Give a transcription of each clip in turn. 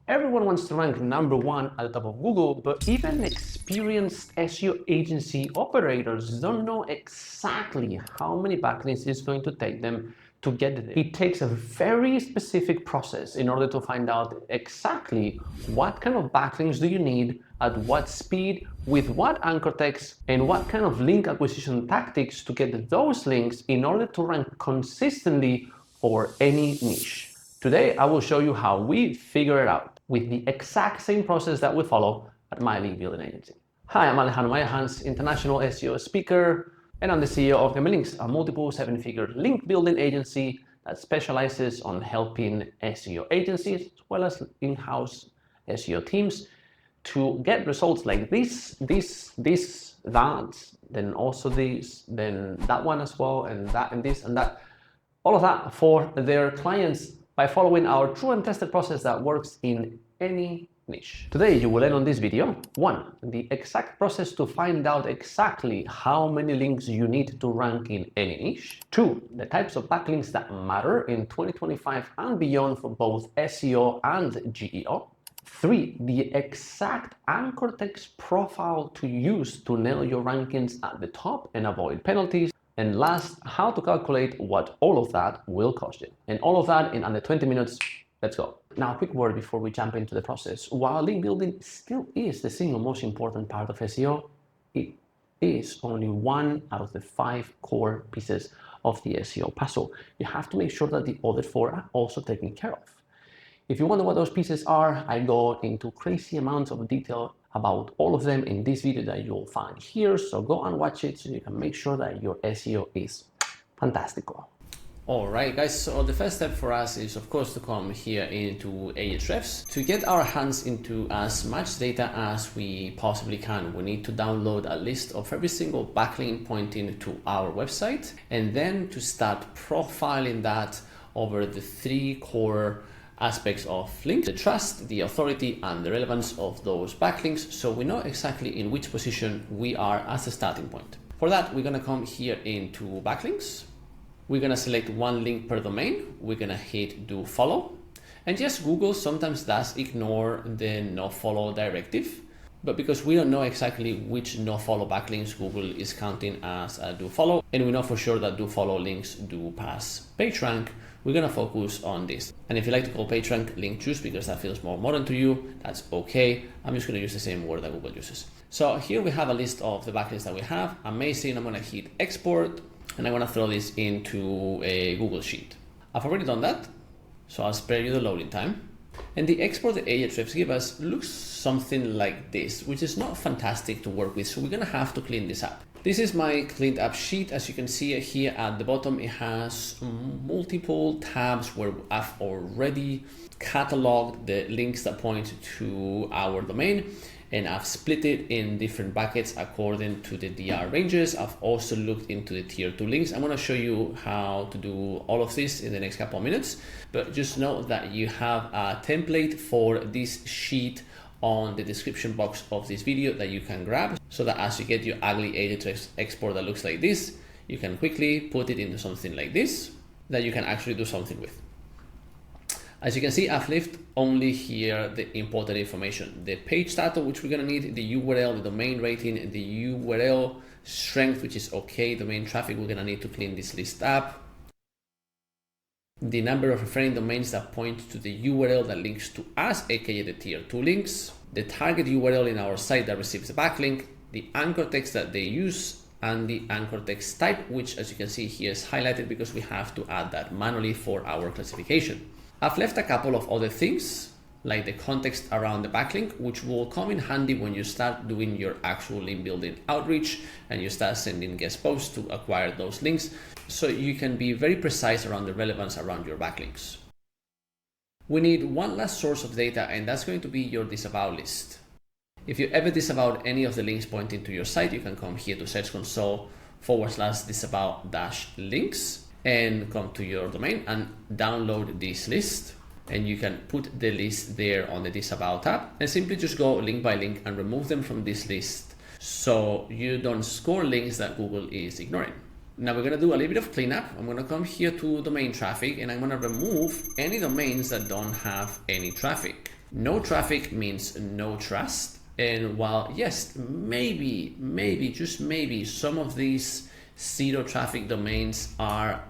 Everyone wants to rank #1 at the top of Google, but even experienced SEO agency operators don't know exactly how many backlinks it's going to take them to get there. It takes a very specific process in order to find out exactly what kind of backlinks do you need, at what speed, with what anchor text, and what kind of link acquisition tactics to get those links in order to rank consistently for any niche. Today, I will show you how we figure it out with the exact same process that we follow at my link building agency. Hi, I'm Alejandro Meyerhans, international SEO speaker, and I'm the CEO of Backlinks, a multiple seven-figure link building agency that specializes on helping SEO agencies as well as in-house SEO teams to get results like this, that, then also this, then that one as well, and that, and this, and that. All of that for their clients by following our true and tested process that works in any niche. Today, you will learn on this video, 1, the exact process to find out exactly how many links you need to rank in any niche. 2, the types of backlinks that matter in 2025 and beyond for both SEO and GEO. 3, the exact anchor text profile to use to nail your rankings at the top and avoid penalties. And last, how to calculate what all of that will cost you. And all of that in under 20 minutes. Let's go. Now, a quick word before we jump into the process. While link building still is the single most important part of SEO, it is only one out of the 5 core pieces of the SEO puzzle. You have to make sure that the other 4 are also taken care of. If you wonder what those pieces are, I go into crazy amounts of detail about all of them in this video that you'll find here, so go and watch it so you can make sure that your SEO is fantastical. All right, guys, so the first step for us is, of course, to come here into Ahrefs. To get our hands into as much data as we possibly can, we need to download a list of every single backlink pointing to our website, and then to start profiling that over the 3 core aspects of links: the trust, the authority, and the relevance of those backlinks, so we know exactly in which position we are as a starting point. For that, we're going to come here into backlinks. We're going to select 1 link per domain. We're going to hit do follow. And yes, Google sometimes does ignore the no follow directive, but because we don't know exactly which no follow backlinks Google is counting as a do follow, and we know for sure that do follow links do pass PageRank, we're going to focus on this. And if you like to call PageRank link juice because that feels more modern to you, that's okay. I'm just going to use the same word that Google uses. So here we have a list of the backlinks that we have. Amazing. I'm going to hit export, and I'm going to throw this into a Google Sheet. I've already done that, so I'll spare you the loading time. And the export the Ahrefs give us looks something like this, which is not fantastic to work with, so we're going to have to clean this up. This is my cleaned up sheet. As you can see here at the bottom, it has multiple tabs where I've already cataloged the links that point to our domain, and I've split it in different buckets according to the DR ranges. I've also looked into the tier 2 links. I'm going to show you how to do all of this in the next couple of minutes, but just know that you have a template for this sheet on the description box of this video that you can grab, so that as you get your ugly Ahrefs export that looks like this, you can quickly put it into something like this that you can actually do something with. As you can see, I've left only here the important information: the page title, which we're going to need, the URL, the domain rating, the URL strength, which is okay, domain traffic, we're going to need to clean this list up, the number of referring domains that point to the URL that links to us, aka the tier 2 links, the target URL in our site that receives the backlink, the anchor text that they use, and the anchor text type, which, as you can see here, is highlighted because we have to add that manually for our classification. I've left a couple of other things, like the context around the backlink, which will come in handy when you start doing your actual link building outreach and you start sending guest posts to acquire those links, so you can be very precise around the relevance around your backlinks. We need one last source of data, and that's going to be your disavow list. If you ever disavowed any of the links pointing to your site, you can come here to Search Console /disavow-links and come to your domain and download this list. And you can put the list there on the disavow tab and simply just go link by link and remove them from this list, so you don't score links that Google is ignoring. Now we're going to do a little bit of cleanup. I'm going to come here to domain traffic, and I'm going to remove any domains that don't have any traffic. No traffic means no trust. And while, yes, maybe, just maybe, some of these zero traffic domains are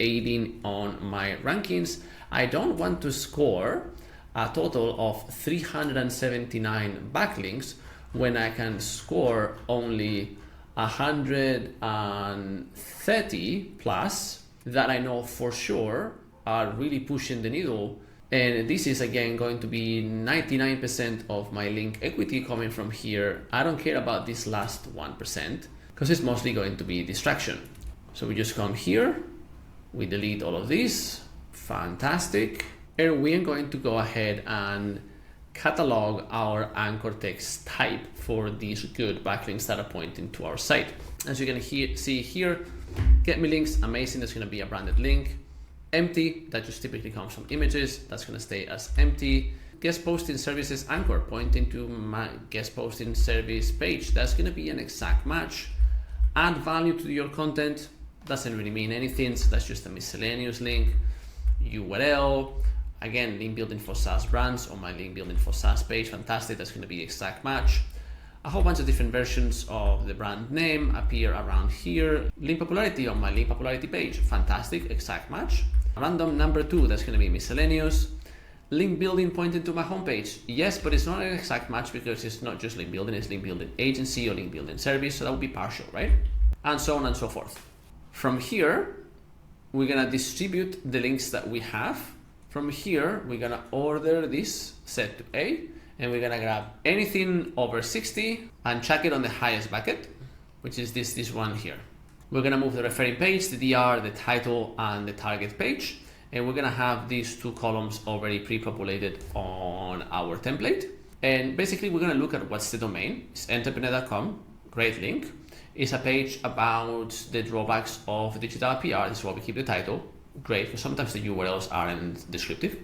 aiding on my rankings, I don't want to score a total of 379 backlinks when I can score only 130 plus that I know for sure are really pushing the needle. And this is again going to be 99% of my link equity coming from here. I don't care about this last 1% because it's mostly going to be distraction. So we just come here, we delete all of this, fantastic. And we are going to go ahead and catalog our anchor text type for these good backlinks that are pointing to our site. As you can see here, get me links, amazing, that's going to be a branded link. Empty, that just typically comes from images, that's going to stay as empty. Guest posting services anchor, pointing to my guest posting service page, that's going to be an exact match. Add value to your content, doesn't really mean anything, so that's just a miscellaneous link. URL, again, link building for SaaS brands on my link building for SaaS page, fantastic, that's going to be exact match. A whole bunch of different versions of the brand name appear around here. Link popularity on my link popularity page, fantastic, exact match. Random number 2, that's going to be miscellaneous. Link building pointing to my homepage, yes, but it's not an exact match because it's not just link building, it's link building agency or link building service, so that would be partial, right? And so on and so forth. From here, we're going to distribute the links that we have. From here, we're going to order this set to A, and we're going to grab anything over 60 and check it on the highest bucket, which is this one here. We're going to move the referring page, the DR, the title, and the target page. And we're going to have these two columns already pre-populated on our template. And basically, we're going to look at what's the domain. It's entrepreneur.com, great link. It's a page about the drawbacks of digital PR. This is why we keep the title. Great, because sometimes the URLs aren't descriptive.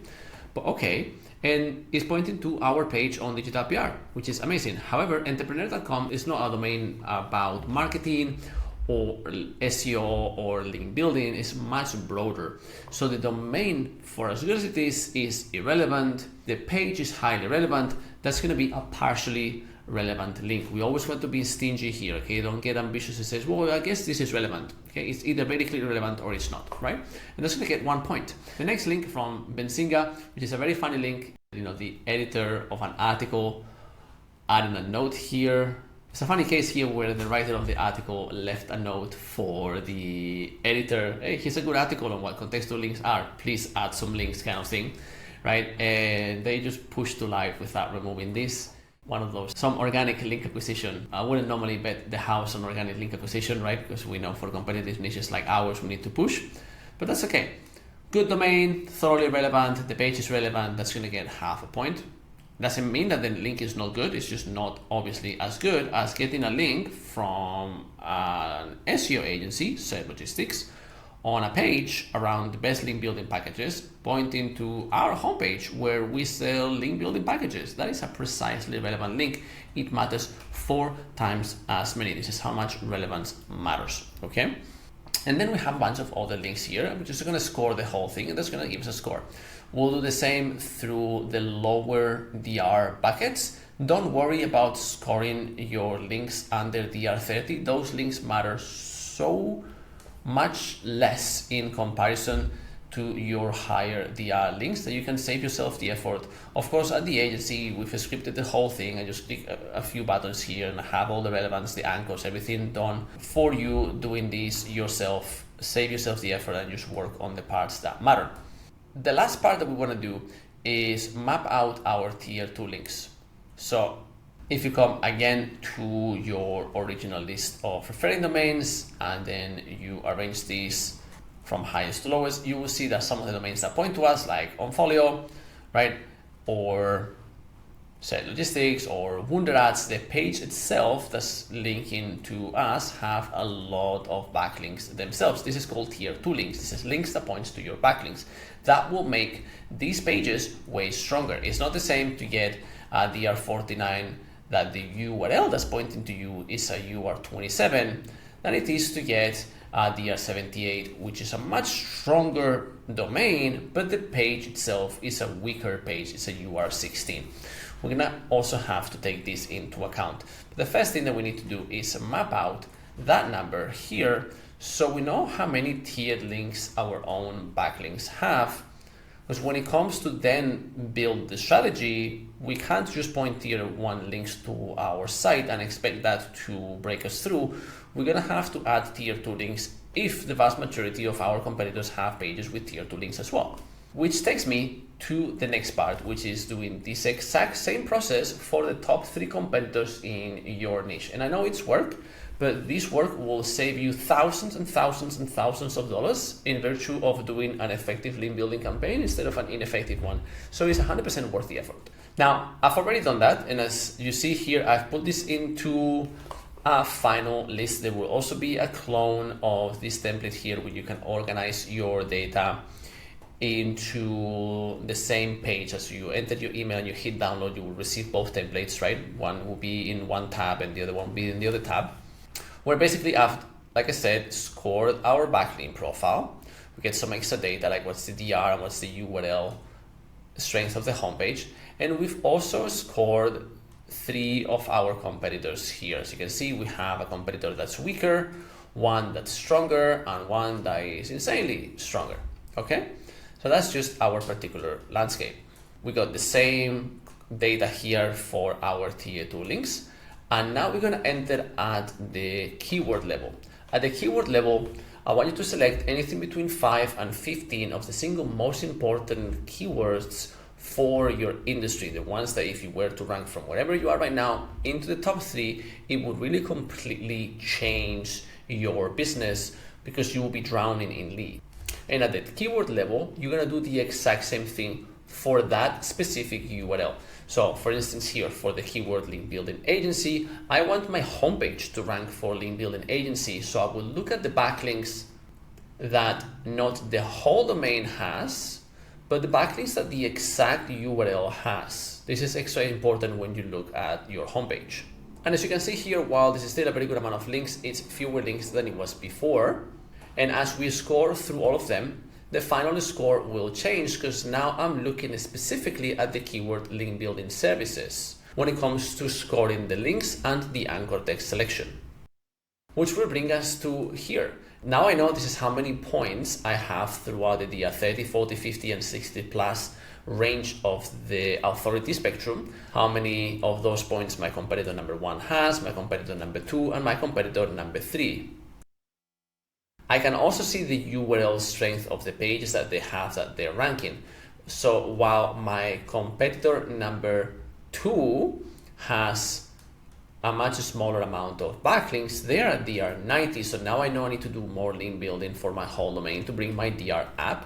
But okay. And it's pointing to our page on digital PR, which is amazing. However, entrepreneur.com is not a domain about marketing or SEO or link building, is much broader. So the domain, for as good as it is irrelevant. The page is highly relevant. That's going to be a partially relevant link. We always want to be stingy here, okay? Don't get ambitious and say, well, I guess this is relevant, okay? It's either very clearly relevant or it's not, right? And that's going to get 1 point. The next link from Benzinga, which is a very funny link, you know, the editor of an article adding a note here. It's a funny case here where the writer of the article left a note for the editor. Hey, here's a good article on what contextual links are. Please add some links, kind of thing, right? And they just pushed to live without removing this. One of those, some organic link acquisition. I wouldn't normally bet the house on organic link acquisition, right? Because we know for competitive niches like ours, we need to push, but that's okay. Good domain, thoroughly relevant, the page is relevant, that's gonna get half a point. Doesn't mean that the link is not good, it's just not obviously as good as getting a link from an SEO agency, Set Logistics, on a page around the best link building packages, pointing to our homepage where we sell link building packages. That is a precisely relevant link. It matters 4 times as many. This is how much relevance matters, okay? And then we have a bunch of other links here. We're just gonna score the whole thing, and that's gonna give us a score. We'll do the same through the lower DR buckets. Don't worry about scoring your links under DR30. Those links matter so much less in comparison to your higher DR links that you can save yourself the effort. Of course, at the agency, we've scripted the whole thing. I just click a few buttons here and have all the relevance, the anchors, everything done for you. Doing this yourself, save yourself the effort and just work on the parts that matter. The last part that we want to do is map out our tier 2 links. So if you come again to your original list of referring domains and then you arrange these from highest to lowest, you will see that some of the domains that point to us, like Onfolio, right, or Set Logistics or Wunderads, the page itself that's linking to us have a lot of backlinks themselves. This is called tier 2 links. This is links that points to your backlinks. That will make these pages way stronger. It's not the same to get a DR49 that the URL that's pointing to you is a UR27 than it is to get DR78, which is a much stronger domain, but the page itself is a weaker page. It's a UR16. We're gonna also have to take this into account. But the first thing that we need to do is map out that number here so we know how many tiered links our own backlinks have. Because when it comes to then build the strategy, we can't just point tier 1 links to our site and expect that to break us through. We're gonna have to add tier 2 links if the vast majority of our competitors have pages with tier 2 links as well. Which takes me to the next part, which is doing this exact same process for the top 3 competitors in your niche. And I know it's work, but this work will save you thousands and thousands and thousands of dollars in virtue of doing an effective link building campaign instead of an ineffective one. So it's 100% worth the effort. Now, I've already done that. And as you see here, I've put this into a final list. There will also be a clone of this template here where you can organize your data into the same page. As you enter your email and you hit download, you will receive both templates, right? One will be in one tab and the other one will be in the other tab. Where basically I've, like I said, scored our backlink profile. We get some extra data like what's the DR and what's the URL strength of the homepage. And we've also scored 3 of our competitors here. As you can see, we have a competitor that's weaker, one that's stronger, and one that is insanely stronger. Okay, so that's just our particular landscape. We got the same data here for our tier 2 links. And now we're going to enter at the keyword level. At the keyword level, I want you to select anything between 5 and 15 of the single most important keywords for your industry. The ones that if you were to rank from wherever you are right now into the top 3, it would really completely change your business because you will be drowning in leads. And at the keyword level, you're going to do the exact same thing for that specific URL. So for instance, here for the keyword link building agency, I want my homepage to rank for link building agency. So I will look at the backlinks that not the whole domain has, but the backlinks that the exact URL has. This is extra important when you look at your homepage. And as you can see here, while this is still a very good amount of links, it's fewer links than it was before. And as we score through all of them, the final score will change because now I'm looking specifically at the keyword link building services when it comes to scoring the links and the anchor text selection, which will bring us to here. Now I know this is how many points I have throughout the DR 30, 40, 50, and 60 plus range of the authority spectrum, how many of those points my competitor number 1 has, my competitor number 2, and my competitor number 3. I can also see the URL strength of the pages that they have that they're ranking. So while my competitor number 2 has a much smaller amount of backlinks, they're at DR 90. So now I know I need to do more link building for my whole domain to bring my DR up.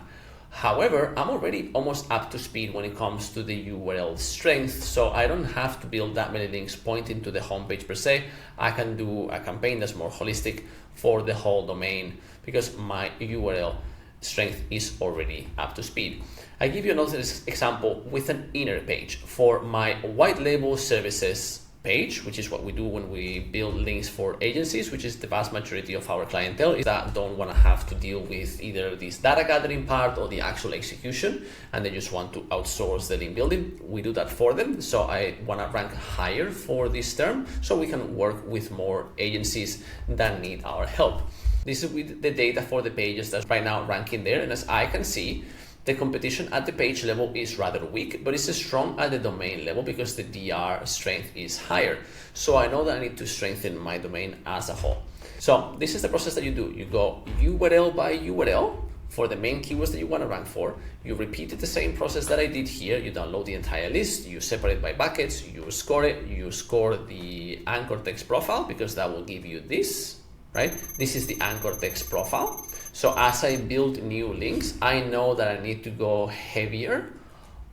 However, I'm already almost up to speed when it comes to the URL strength, so I don't have to build that many links pointing to the homepage per se. I can do a campaign that's more holistic for the whole domain because my URL strength is already up to speed. I give you another example with an inner page for my white label services page, which is what we do when we build links for agencies, which is the vast majority of our clientele is that don't want to have to deal with either this data gathering part or the actual execution, and they just want to outsource the link building. We do that for them. So I want to rank higher for this term so we can work with more agencies that need our help. This is with the data for the pages that's right now ranking there. And as I can see, the competition at the page level is rather weak, but it's strong at the domain level because the DR strength is higher. So I know that I need to strengthen my domain as a whole. So this is the process that you do. You go URL by URL for the main keywords that you want to rank for. You repeat the same process that I did here. You download the entire list, you separate by buckets, you score it, you score the anchor text profile because that will give you this, right? This is the anchor text profile. So as I build new links, I know that I need to go heavier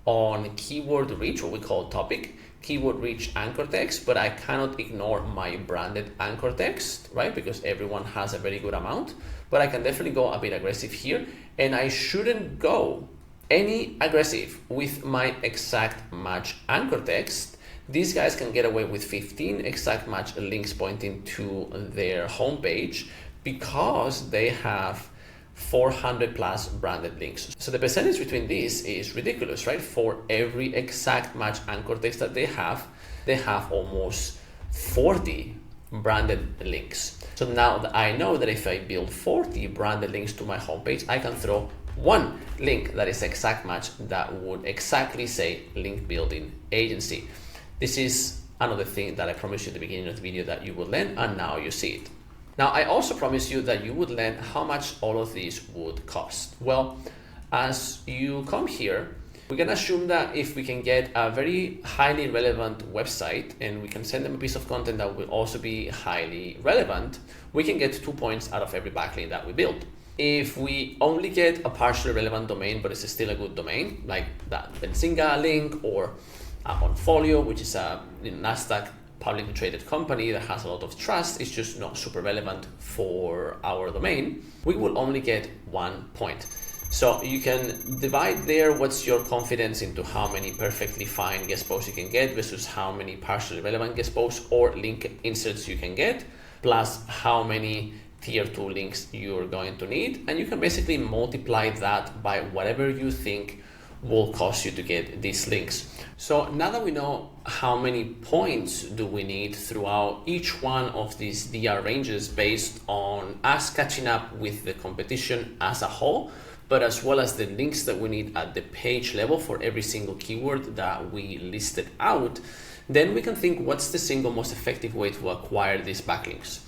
on keyword reach, what we call topic, keyword reach anchor text, but I cannot ignore my branded anchor text, right? Because everyone has a very good amount, but I can definitely go a bit aggressive here, and I shouldn't go any aggressive with my exact match anchor text. These guys can get away with 15 exact match links pointing to their homepage because they have 400 plus branded links. So the percentage between these is ridiculous, right? For every exact match anchor text that they have almost 40 branded links. So now that I know that if I build 40 branded links to my homepage, I can throw one link that is exact match that would exactly say link building agency. This is another thing that I promised you at the beginning of the video that you would learn, and now you see it. Now, I also promised you that you would learn how much all of these would cost. Well, as you come here, we can assume that if we can get a very highly relevant website and we can send them a piece of content that will also be highly relevant, we can get 2 points out of every backlink that we build. If we only get a partially relevant domain, but it's still a good domain, like that Benzinga link or Onfolio, which is a Nasdaq publicly traded company that has a lot of trust, it's just not super relevant for our domain, we will only get 1 point. So you can divide there what's your confidence into how many perfectly fine guest posts you can get versus how many partially relevant guest posts or link inserts you can get, plus how many tier 2 links you're going to need. And you can basically multiply that by whatever you think will cost you to get these links. So now that we know how many points do we need throughout each one of these DR ranges based on us catching up with the competition as a whole, but as well as the links that we need at the page level for every single keyword that we listed out, then we can think what's the single most effective way to acquire these backlinks.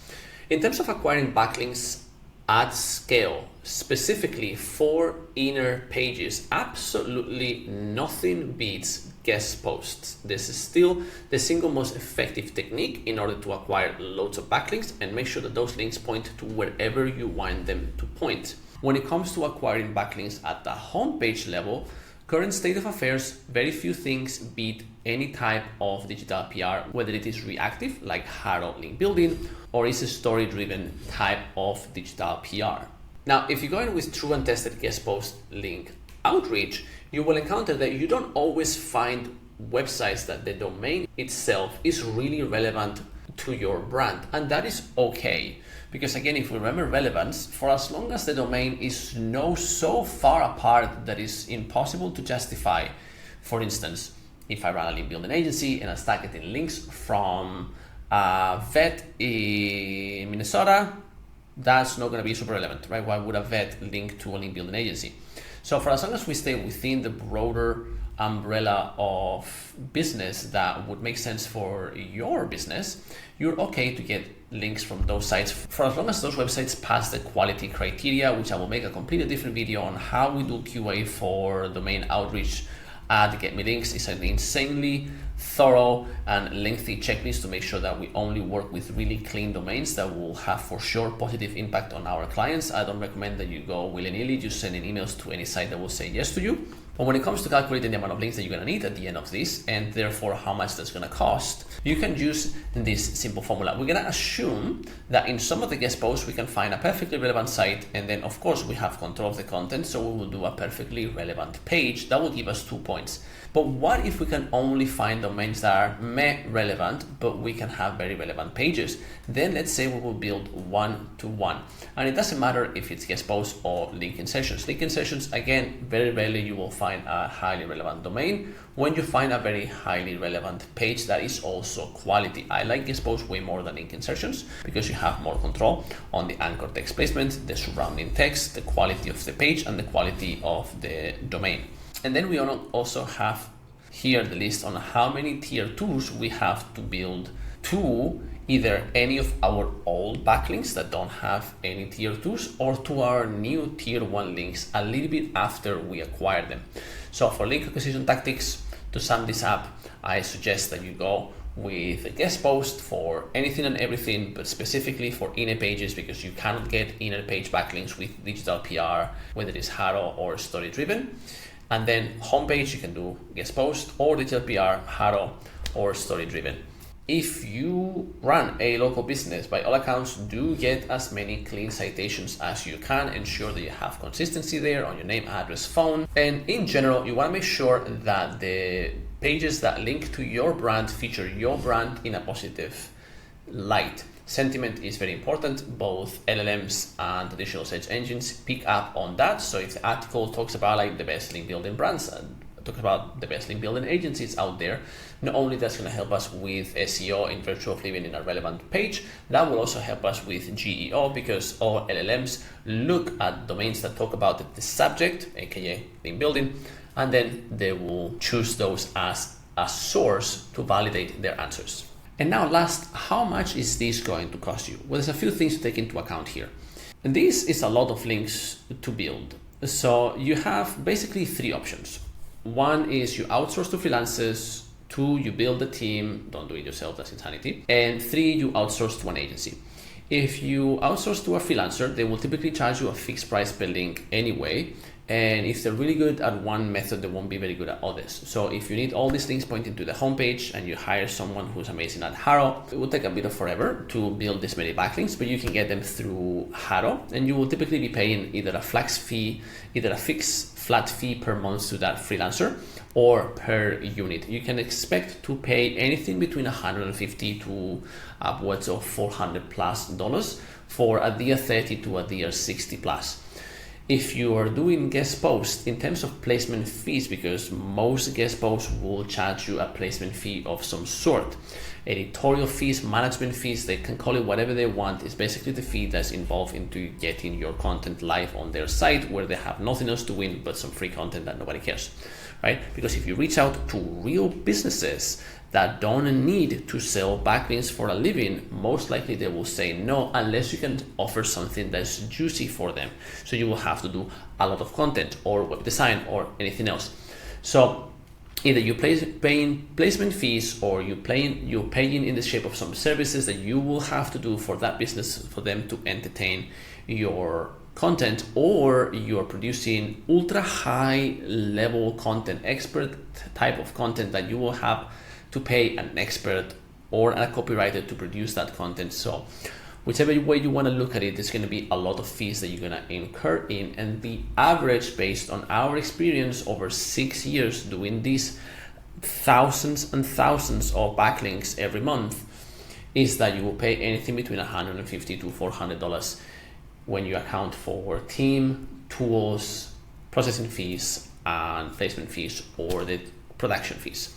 In terms of acquiring backlinks at scale, specifically for inner pages, absolutely nothing beats guest posts. This is still the single most effective technique in order to acquire loads of backlinks and make sure that those links point to wherever you want them to point. When it comes to acquiring backlinks at the homepage level, current state of affairs, very few things beat any type of digital PR, whether it is reactive, like Haro link building, or is a story-driven type of digital PR. Now, if you go in with true and tested guest post link outreach, you will encounter that you don't always find websites that the domain itself is really relevant to your brand. And that is okay. Because again, if we remember relevance, for as long as the domain is so far apart that it's impossible to justify. For instance, if I run a link building agency and I start getting links from a vet in Minnesota, that's not going to be super relevant, right? Why would a vet link to a link building agency? So for as long as we stay within the broader umbrella of business that would make sense for your business, you're okay to get links from those sites for as long as those websites pass the quality criteria, which I will make a completely different video on how we do QA for domain outreach at Get Me Links. It's an insanely thorough and lengthy checklist to make sure that we only work with really clean domains that will have for sure positive impact on our clients. I don't recommend that you go willy-nilly just sending emails to any site that will say yes to you. But when it comes to calculating the amount of links that you're going to need at the end of this, and therefore how much that's going to cost, you can use this simple formula. We're going to assume that in some of the guest posts, we can find a perfectly relevant site. And then of course we have control of the content. So we will do a perfectly relevant page that will give us 2 points. But what if we can only find domains that are relevant, but we can have very relevant pages? Then let's say we will build 1-to-1. And it doesn't matter if it's guest posts or link insertions. Link insertions, again, very rarely you will find a highly relevant domain. When you find a very highly relevant page that is also quality. I like guest posts way more than link insertions because you have more control on the anchor text placement, the surrounding text, the quality of the page, and the quality of the domain. And then we also have here the list on how many tier 2s we have to build to either any of our old backlinks that don't have any tier 2s or to our new tier 1 links a little bit after we acquire them. So for link acquisition tactics, to sum this up, I suggest that you go with a guest post for anything and everything, but specifically for inner pages, because you cannot get inner page backlinks with digital PR, whether it's Haro or story driven. And then homepage, you can do guest post or digital PR, Haro or story driven. If you run a local business, by all accounts, do get as many clean citations as you can. Ensure that you have consistency there on your name, address, phone. And in general, you want to make sure that the pages that link to your brand feature your brand in a positive light. Sentiment is very important. Both LLMs and traditional search engines pick up on that. So if the article talks about like the best link building brands and talk about the best link building agencies out there, not only that's going to help us with SEO in virtue of living in a relevant page, that will also help us with GEO, because all LLMs look at domains that talk about the subject, aka link building, and then they will choose those as a source to validate their answers. And now last, how much is this going to cost you? Well, there's a few things to take into account here. And this is a lot of links to build. So you have basically three options. One is you outsource to freelancers. Two, you build a team, don't do it yourself, that's insanity. And three, you outsource to an agency. If you outsource to a freelancer, they will typically charge you a fixed price per link anyway. And if they're really good at one method, they won't be very good at others. So if you need all these links pointing to the homepage and you hire someone who's amazing at Haro, it will take a bit of forever to build this many backlinks, but you can get them through Haro, and you will typically be paying either a fixed flat fee per month to that freelancer or per unit. You can expect to pay anything between $150 to upwards of $400+ for a DR 30 to a DR 60+. If you are doing guest posts, in terms of placement fees, because most guest posts will charge you a placement fee of some sort, editorial fees, management fees, they can call it whatever they want. It's basically the fee that's involved into getting your content live on their site, where they have nothing else to win but some free content that nobody cares, right? Because if you reach out to real businesses that don't need to sell backlinks for a living, most likely they will say no, unless you can offer something that's juicy for them. So you will have to do a lot of content or web design or anything else. So either you paying placement fees, or you're paying in the shape of some services that you will have to do for that business for them to entertain your content, or you're producing ultra high level content, expert type of content that you will have to pay an expert or a copywriter to produce that content. So whichever way you want to look at it, there's going to be a lot of fees that you're going to incur in. And the average, based on our experience over 6 years doing these thousands and thousands of backlinks every month, is that you will pay anything between $150 to $400 when you account for team, tools, processing fees, and placement fees, or the production fees.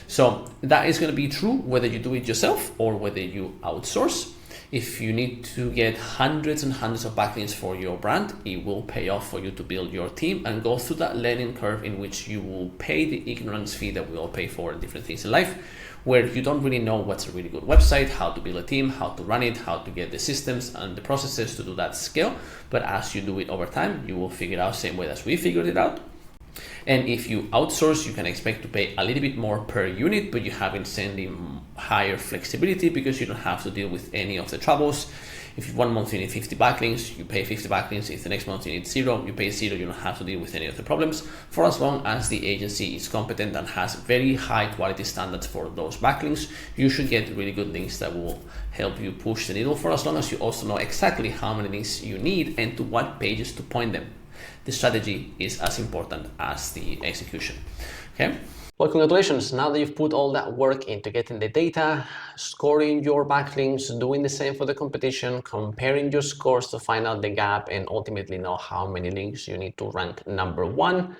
So that is going to be true whether you do it yourself or whether you outsource. If you need to get hundreds and hundreds of backlinks for your brand, it will pay off for you to build your team and go through that learning curve in which you will pay the ignorance fee that we all pay for different things in life, where you don't really know what's a really good website, how to build a team, how to run it, how to get the systems and the processes to do that scale. But as you do it over time, you will figure it out same way as we figured it out. And if you outsource, you can expect to pay a little bit more per unit, but you have insanely higher flexibility because you don't have to deal with any of the troubles. If one month you need 50 backlinks, you pay 50 backlinks. If the next month you need 0, you pay 0. You don't have to deal with any of the problems, for as long as the agency is competent and has very high quality standards for those backlinks. You should get really good links that will help you push the needle, for as long as you also know exactly how many links you need and to what pages to point them. The strategy is as important as the execution. Okay. Well, congratulations. Now that you've put all that work into getting the data, scoring your backlinks, doing the same for the competition, comparing your scores to find out the gap, and ultimately know how many links you need to rank number one,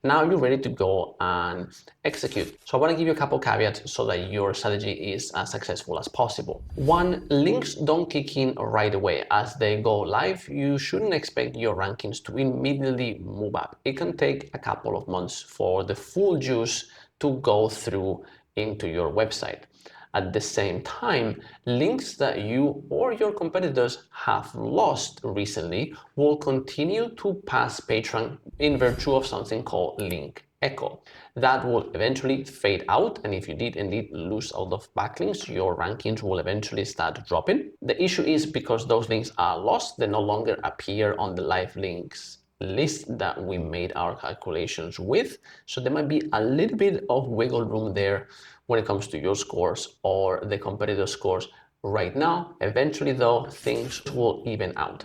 now you're ready to go and execute. So I want to give you a couple caveats so that your strategy is as successful as possible. One, links don't kick in right away. As they go live, you shouldn't expect your rankings to immediately move up. It can take a couple of months for the full juice to go through into your website. At the same time, links that you or your competitors have lost recently will continue to pass PageRank in virtue of something called link echo. That will eventually fade out, and if you did indeed lose out of backlinks, your rankings will eventually start dropping. The issue is because those links are lost, they no longer appear on the live links list that we made our calculations with. So there might be a little bit of wiggle room there when it comes to your scores or the competitor scores right now. Eventually though, things will even out.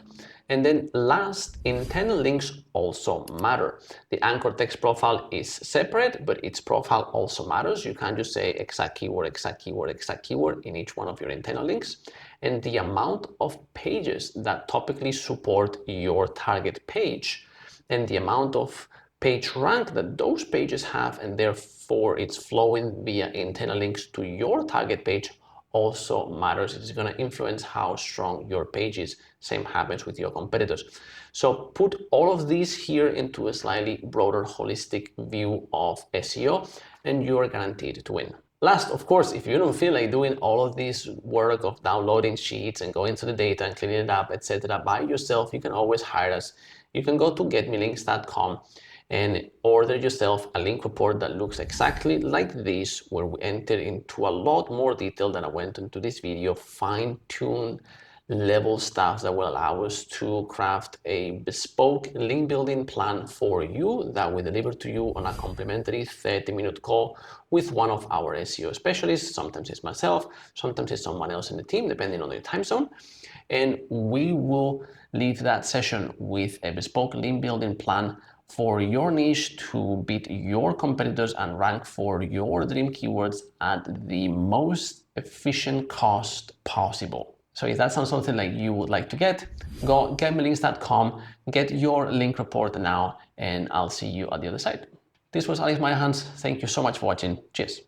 And then last, internal links also matter. The anchor text profile is separate, but its profile also matters. You can't just say exact keyword, exact keyword, exact keyword in each one of your internal links. And the amount of pages that topically support your target page and the amount of page rank that those pages have, and therefore it's flowing via internal links to your target page, also matters. It's going to influence how strong your page is. Same happens with your competitors. So put all of these here into a slightly broader holistic view of SEO and you're guaranteed to win. Last, of course, if you don't feel like doing all of this work of downloading sheets and going to the data and cleaning it up, etc. by yourself, you can always hire us. You can go to getmelinks.com and order yourself a link report that looks exactly like this, where we enter into a lot more detail than I went into this video, fine-tune level stuff that will allow us to craft a bespoke link building plan for you that we deliver to you on a complimentary 30-minute call with one of our SEO specialists. Sometimes it's myself, sometimes it's someone else in the team, depending on your time zone. And we will leave that session with a bespoke link building plan for your niche to beat your competitors and rank for your dream keywords at the most efficient cost possible. So if that sounds something like you would like to get, go getmelinks.com, get your link report now, and I'll see you at the other side. This was Alejandro Meyerhans. Thank you so much for watching. Cheers.